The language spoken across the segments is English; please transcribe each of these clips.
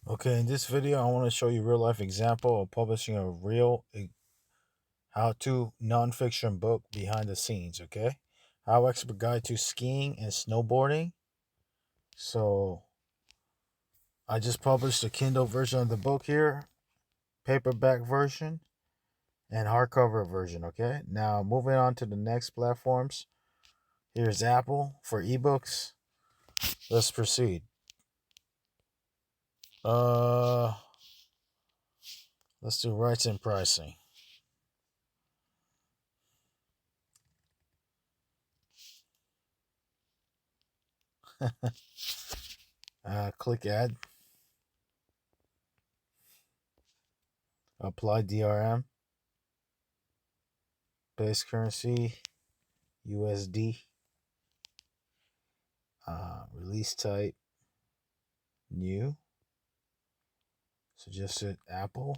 Okay, in this video, I want to show you a real life example of publishing a real how-to nonfiction book behind the scenes. Okay, How Expert Guide to Skiing and Snowboarding. So I just published a Kindle version of the book here, paperback version, and hardcover version. Okay, now moving on to the next platforms. Here's Apple for ebooks. Let's proceed. Uh, let's do rights and pricing. Click add, apply DRM, base currency, USD, release type, new, suggested Apple,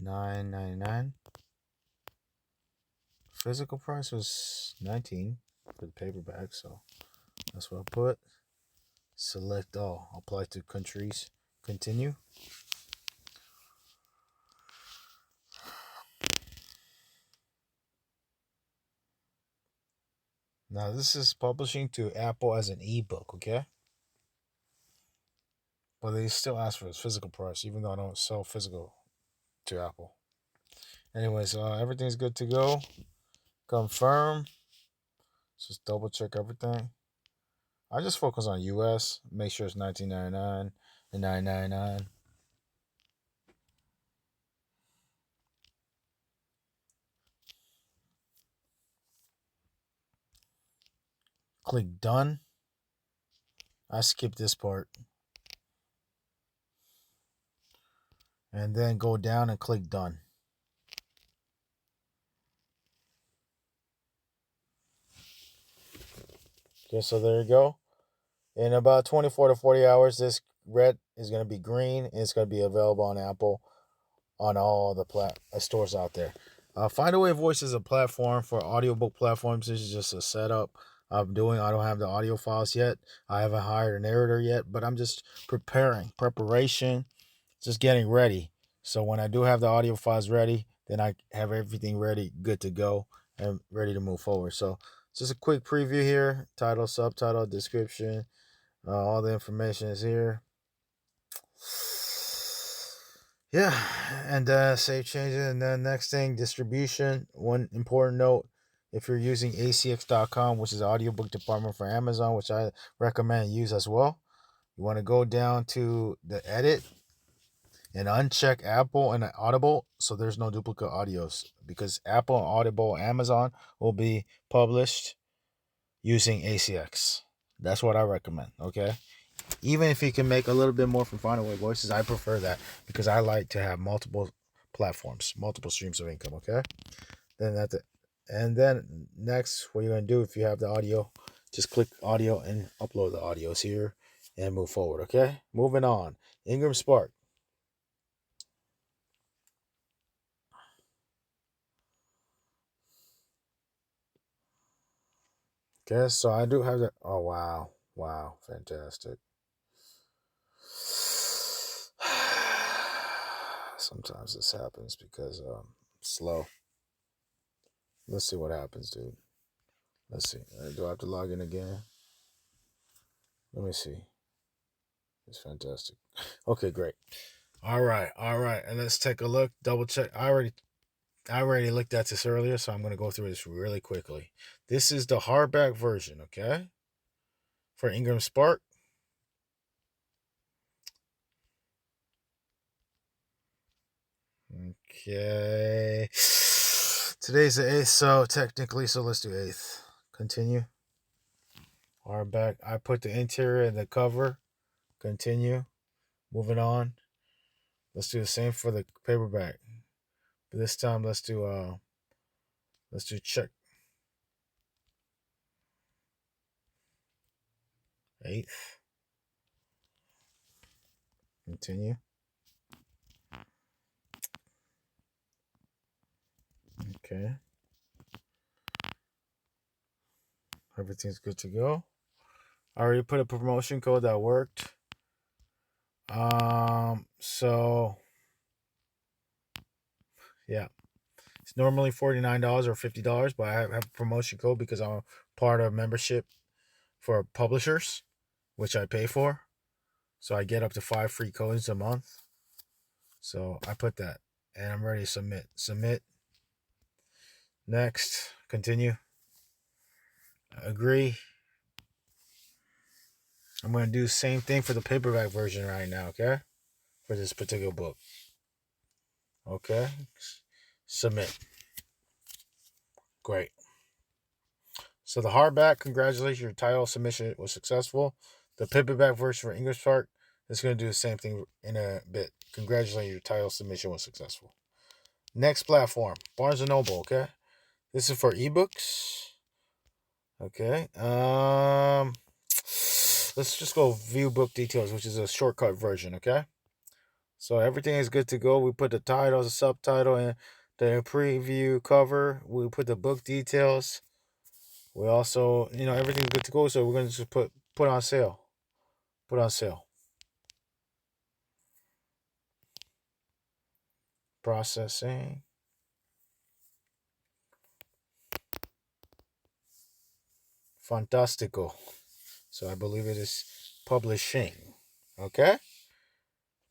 $9.99. Physical price was $19 for the paperback, so that's what I put. Select all, apply to countries, continue. Now this is publishing to Apple as an ebook, okay? But they still ask for its physical price, even though I don't sell physical to Apple. Anyways, everything's good to go. Confirm. Just double check everything. I just focus on US. Make sure it's $19.99 and $9.99. Click done. I skip this part. And then go down and click done. Okay, so there you go. In about 24 to 40 hours, this red is going to be green, and it's going to be available on Apple on all the stores out there. Findaway Voice is a platform for audiobook platforms. This is just a setup I'm doing. I don't have the audio files yet. I haven't hired a narrator yet, but I'm just preparation, just getting ready. So when I do have the audio files ready, then I have everything ready, good to go, and ready to move forward. So just a quick preview here. Title, subtitle, description. All the information is here. Yeah, and save changes. And then next thing, distribution. One important note: if you're using acx.com, which is the audiobook department for Amazon, which I recommend use as well, you want to go down to the edit and uncheck Apple and Audible, so there's no duplicate audios, because Apple, Audible, Amazon will be published using ACX. That's what I recommend. Okay. Even if you can make a little bit more from Findaway Voices, I prefer that because I like to have multiple platforms, multiple streams of income. Okay, and then next, what you're gonna do if you have the audio, just click audio and upload the audios here and move forward. Okay, moving on. Ingram Spark. Okay, so I do have the. Oh wow, wow, fantastic. Sometimes this happens because slow. Let's see what happens, dude. Let's see. Do I have to log in again? Let me see. It's fantastic. Okay, great. All right, and let's take a look. Double check. I already looked at this earlier, so I'm gonna go through this really quickly. This is the hardback version, okay, for Ingram Spark. Okay. Today's the 8th, so technically, so let's do 8th. Continue. Hardback. I put the interior and the cover. Continue. Moving on. Let's do the same for the paperback. But this time let's do check 8th. Continue. Okay. Everything's good to go. I already put a promotion code that worked. So yeah, it's normally $49 or $50, but I have a promotion code because I'm part of a membership for publishers, which I pay for. So I get up to 5 free codes a month. So I put that, and I'm ready to submit. Submit. Next. Continue. Agree. I'm going to do the same thing for the paperback version right now, okay? For this particular book. Okay. Submit. Great. So the hardback, congratulations, your title submission was successful. The paperback version for English part is going to do the same thing in a bit. Congratulations, your title submission was successful. Next platform, Barnes & Noble, okay? This is for ebooks. Okay. Let's just go view book details, which is a shortcut version, okay? So everything is good to go. We put the title, the subtitle, and the preview cover. We put the book details. We also, everything's good to go. So we're going to just put on sale. Put on sale. Processing. Fantastico. So I believe it is publishing. Okay?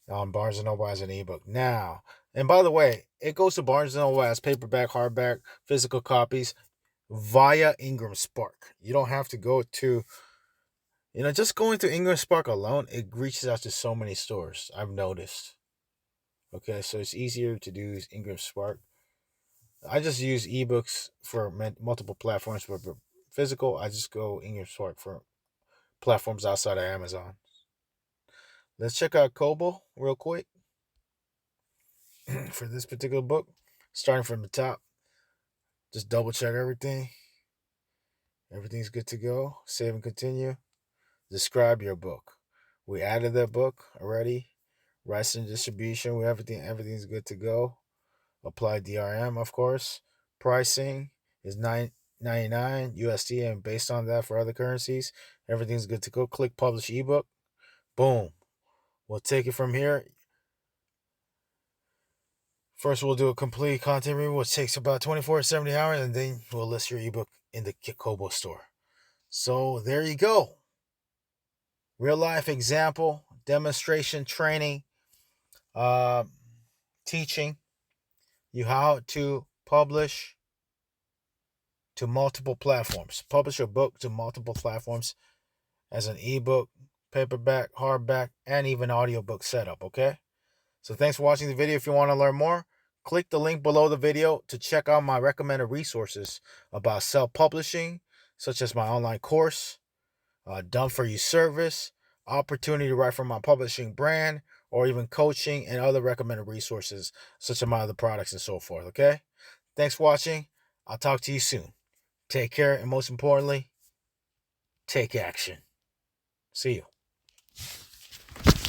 On Barnes & Noble as an ebook. Now, and by the way, it goes to Barnes & Noble as paperback, hardback, physical copies via Ingram Spark. You don't have to go to, just going to Ingram Spark alone, it reaches out to so many stores, I've noticed. Okay, so it's easier to do Ingram Spark. I just use ebooks for multiple platforms, but for physical, I just go Ingram Spark for platforms outside of Amazon. Let's check out Kobo real quick for this particular book. Starting from the top, just double check everything. Everything's good to go. Save and continue. Describe your book. We added that book already. Rights and distribution. Everything's good to go. Apply DRM, of course. Pricing is $9.99 USD, and based on that for other currencies, everything's good to go. Click publish ebook. Boom. We'll take it from here. First, we'll do a complete content review, which takes about 24 to 70 hours, and then we'll list your ebook in the Kobo store. So there you go. Real life example, demonstration, training, teaching you how to publish to multiple platforms. Publish your book to multiple platforms as an ebook, paperback, hardback, and even audiobook setup, okay? So thanks for watching the video. If you want to learn more, click the link below the video to check out my recommended resources about self-publishing, such as my online course, done for you service, opportunity to write for my publishing brand, or even coaching and other recommended resources, such as my other products and so forth, okay? Thanks for watching. I'll talk to you soon. Take care, and most importantly, take action. See you.